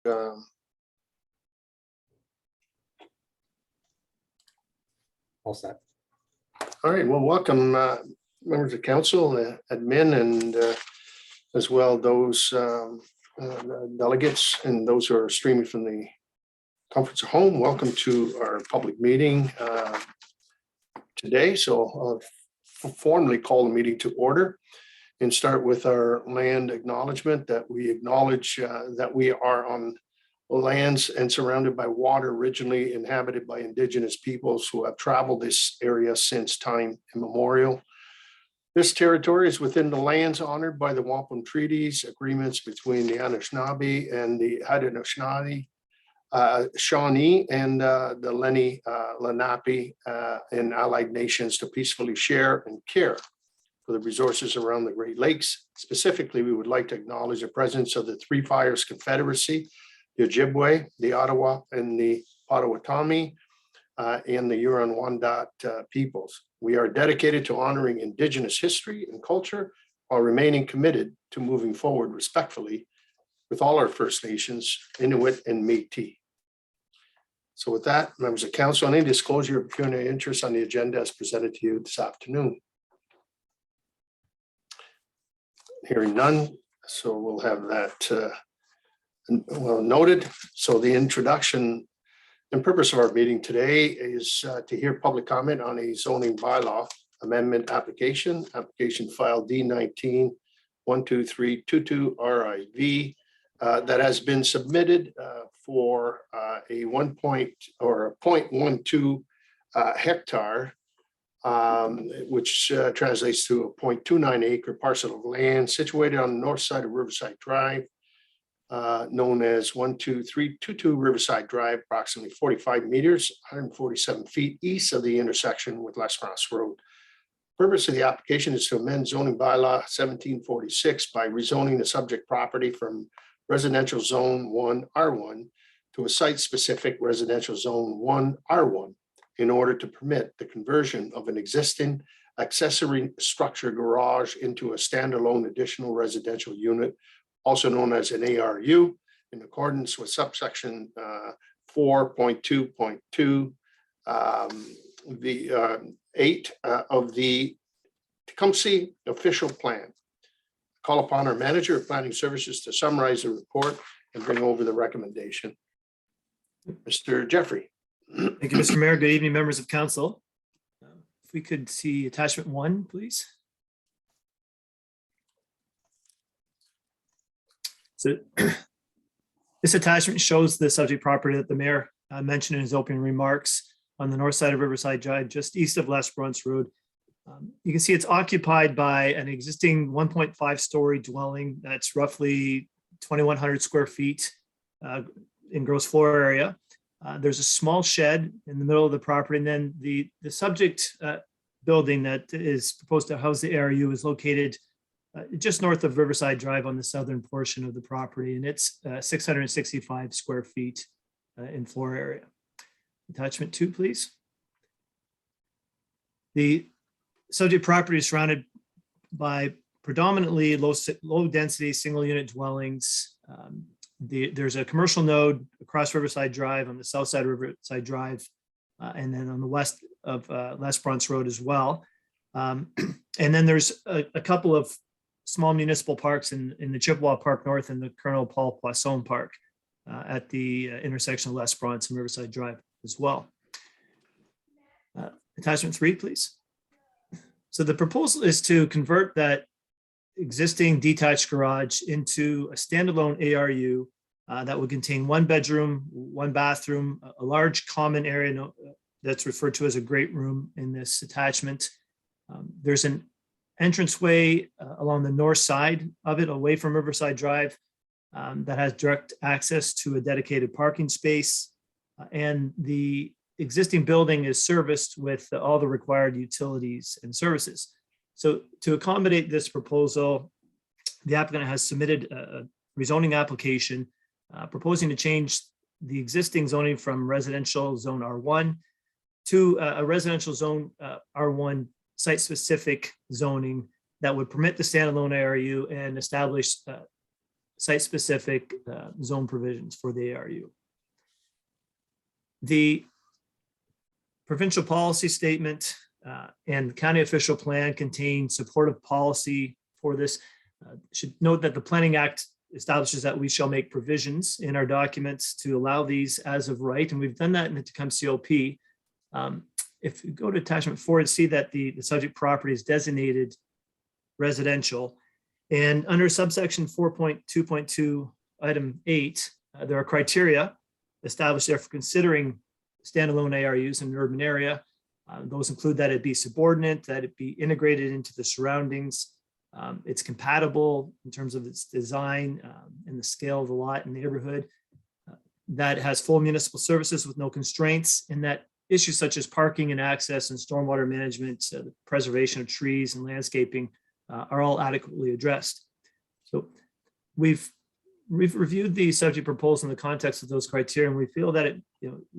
All set. All right, well, welcome members of council, admin, and as well those delegates and those who are streaming from the conference at home. Welcome to our public meeting today. So I'll formally call the meeting to order and start with our land acknowledgement that we acknowledge that we are on lands and surrounded by water originally inhabited by indigenous peoples who have traveled this area since time immemorial. This territory is within the lands honored by the Wampum Treaties, agreements between the Anishinaabe and the Haudenosaunee, Shawnee, and the Lenni Lenape and allied nations to peacefully share and care for the resources around the Great Lakes. Specifically, we would like to acknowledge the presence of the Three Fires Confederacy, the Ojibwe, the Ottawa, and the Potawatomi, and the Huron-Wendat peoples. We are dedicated to honoring Indigenous history and culture while remaining committed to moving forward respectfully with all our First Nations, Inuit, and Métis. So with that, members of council, any disclosure of pecuniary interest on the agenda as presented to you this afternoon? Hearing none, so we'll have that well noted. So the introduction and purpose of our meeting today is to hear public comment on a zoning bylaw amendment application file D19-12322 RIV that has been submitted for a 0.12 hectare, which translates to a 0.29 acre parcel of land situated on the north side of Riverside Drive, known as 12322 Riverside Drive, approximately 45 meters, 147 feet east of the intersection with L'Esperance Road. Purpose of the application is to amend zoning bylaw 1746 by rezoning the subject property from residential zone 1 R1 to a site-specific residential zone 1 R1 in order to permit the conversion of an existing accessory structure garage into a standalone additional residential unit, also known as an ARU, in accordance with subsection 4.2.2, the 8 of the Tecumseh official plan. Call upon our manager of planning services to summarize the report and bring over the recommendation. Mr. Jeffrey. Thank you, Mr. Mayor. Good evening, members of council. If we could see attachment 1, please. So this attachment shows the subject property that the mayor mentioned in his opening remarks on the north side of Riverside Drive, just east of L'Esperance Road. You can see it's occupied by an existing 1.5-story dwelling that's roughly 2,100 square feet in gross floor area. There's a small shed in the middle of the property, and then the subject building that is proposed to house the ARU is located just north of Riverside Drive on the southern portion of the property, and it's 665 square feet in floor area. Attachment 2, please. The subject property is surrounded by predominantly low density single unit dwellings. There's a commercial node across Riverside Drive on the south side of Riverside Drive, and then on the west of L'Esperance Road as well. And then there's a couple of small municipal parks in the Chippewa Park North and the Colonel Paul Poisson Park at the intersection of L'Esperance and Riverside Drive as well. Attachment 3, please. So the proposal is to convert that existing detached garage into a standalone ARU that would contain 1 bedroom, 1 bathroom, a large common area that's referred to as a great room in this attachment. There's an entranceway along the north side of it, away from Riverside Drive, that has direct access to a dedicated parking space. And the existing building is serviced with all the required utilities and services. So to accommodate this proposal, the applicant has submitted a rezoning application proposing to change the existing zoning from residential zone R1 to a residential zone R1 site-specific zoning that would permit the standalone ARU and establish site-specific zone provisions for the ARU. The provincial policy statement and the county official plan contain supportive policy for this. Should note that the Planning Act establishes that we shall make provisions in our documents to allow these as of right, and we've done that in the Tecumseh OP. If you go to attachment 4 and see that the subject property is designated residential, and under subsection 4.2.2 item 8, there are criteria established there for considering standalone ARUs in an urban area. Those include that it be subordinate, that it be integrated into the surroundings, it's compatible in terms of its design and the scale of the lot and neighborhood, that it has full municipal services with no constraints, and that issues such as parking and access and stormwater management, the preservation of trees and landscaping are all adequately addressed. So we've reviewed the subject proposal in the context of those criteria, and we feel that it,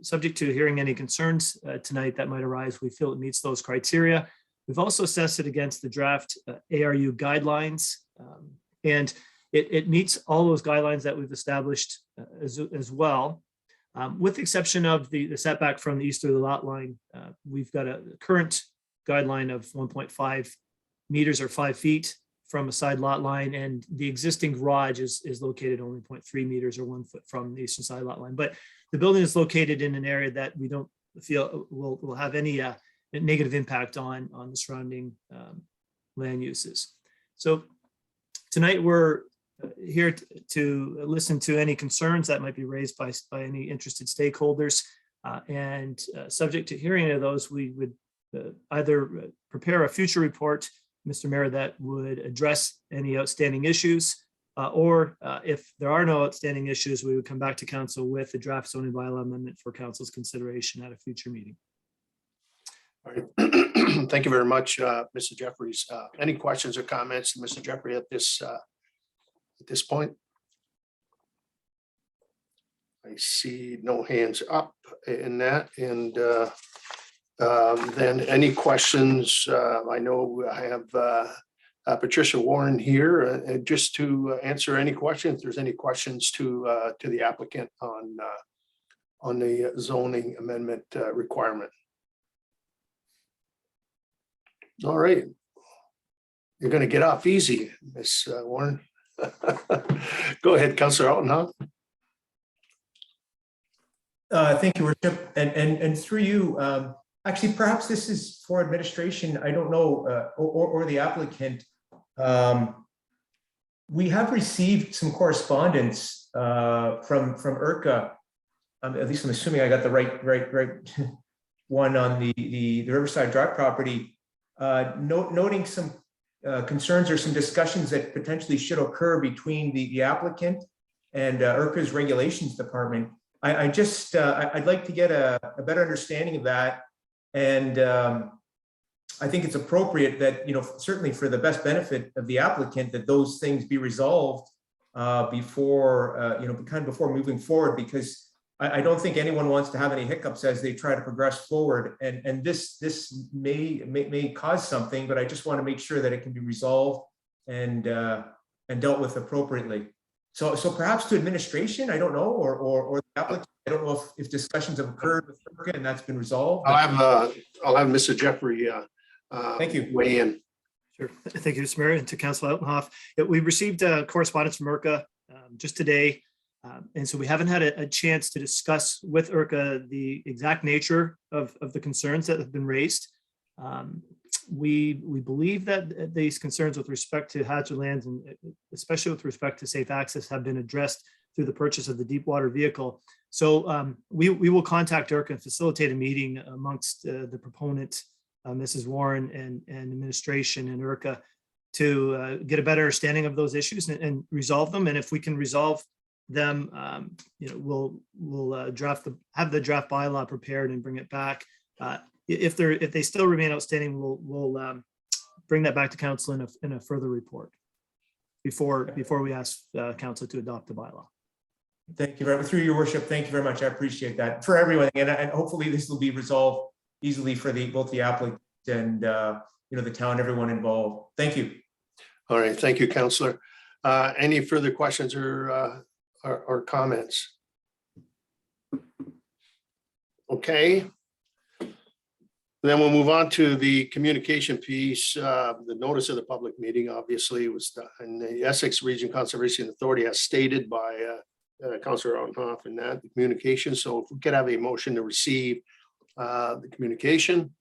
subject to hearing any concerns tonight that might arise, we feel it meets those criteria. We've also assessed it against the draft ARU guidelines, and it meets all those guidelines that we've established as well. With the exception of the setback from the east of the lot line, we've got a current guideline of 1.5 meters or 5 feet from a side lot line, and the existing garage is located only 0.3 meters or 1 foot from the eastern side lot line. But the building is located in an area that we don't feel will have any negative impact on the surrounding land uses. So tonight we're here to listen to any concerns that might be raised by any interested stakeholders, and subject to hearing of those, we would either prepare a future report, Mr. Mayor, that would address any outstanding issues, or if there are no outstanding issues, we would come back to council with a draft zoning bylaw amendment for council's consideration at a future meeting. All right. Thank you very much, Mr. Jeffries. Any questions or comments, Mr. Jeffrey, at this point? I see no hands up in that, and then any questions? I know I have Patricia Warren here, and just to answer any questions. If there's any questions to the applicant on the zoning amendment requirement. All right, you're going to get off easy, Miss Warren. Go ahead, Councillor Alton. Thank you, Worship, and through you. Actually, perhaps this is for administration. I don't know, or the applicant. We have received some correspondence from IRCA. At least I'm assuming I got the right one on the Riverside Drive property. Noting some concerns or some discussions that potentially should occur between the applicant and IRCA's regulations department. I'd like to get a better understanding of that, and I think it's appropriate that, certainly for the best benefit of the applicant, that those things be resolved before before moving forward, because I don't think anyone wants to have any hiccups as they try to progress forward, and this may cause something, but I just want to make sure that it can be resolved and dealt with appropriately. So perhaps to administration, I don't know, or the applicant. I don't know if discussions have occurred with IRCA and that's been resolved. I'll have Mr. Jeffrey thank you. weigh in. Sure. Thank you, Mr. Mayor, and to Councilor Altenhoff. We received correspondence from IRCA just today. And so we haven't had a chance to discuss with IRCA the exact nature of the concerns that have been raised. We believe that these concerns with respect to hazard lands, and especially with respect to safe access, have been addressed through the purchase of the deep water vehicle. So we will contact IRCA and facilitate a meeting amongst the proponent, Mrs. Warren, and administration and IRCA to get a better understanding of those issues and resolve them. And if we can resolve them, we'll have the draft bylaw prepared and bring it back. If they still remain outstanding, we'll bring that back to council in a further report before we ask council to adopt the bylaw. Thank you very much. Through your worship, thank you very much. I appreciate that for everyone, and hopefully this will be resolved easily for both the applicant and the town, everyone involved. Thank you. All right, thank you, Councillor. Any further questions or comments? Okay. Then we'll move on to the communication piece. The notice of the public meeting obviously was done, and the Essex Region Conservation Authority as stated by Councillor Autenhoff in that communication. So if we could have a motion to receive the communication.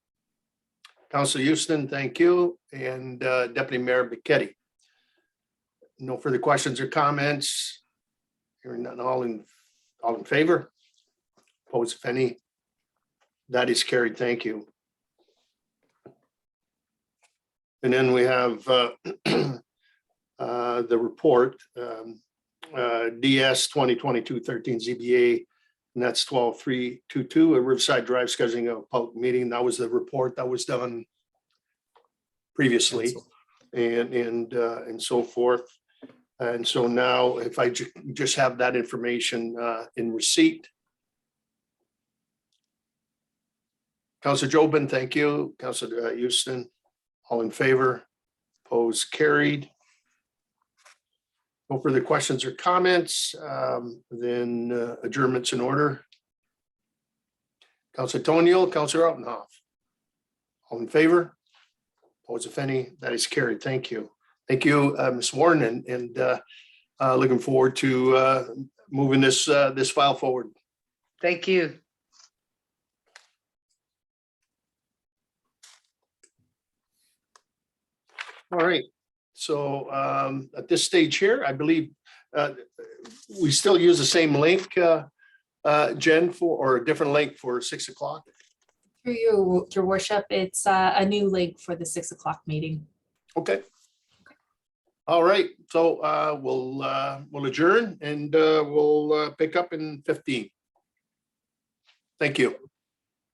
Councillor Houston, thank you. And Deputy Mayor Bichetti. No further questions or comments. Hearing none, all in favor? Opposed, if any? That is carried. Thank you. And then we have the report, DS 2022-13 ZBA, and that's 12322, a Riverside Drive scheduling of a public meeting. That was the report that was done previously, and so forth. And so now, if I just have that information in receipt. Councillor Jobin, thank you. Councillor Houston, all in favor? Opposed, carried. No further questions or comments. Then adjournments in order. Councillor Tonio, Councillor Autenhoff, all in favor? Opposed, if any? That is carried. Thank you. Thank you, Ms. Warren, and looking forward to moving this file forward. Thank you. All right. So at this stage here, I believe we still use the same link, Jen, or a different link for 6 o'clock. Through your worship, it's a new link for the 6 o'clock meeting. Okay. All right. So we'll adjourn and we'll pick up in 15. Thank you.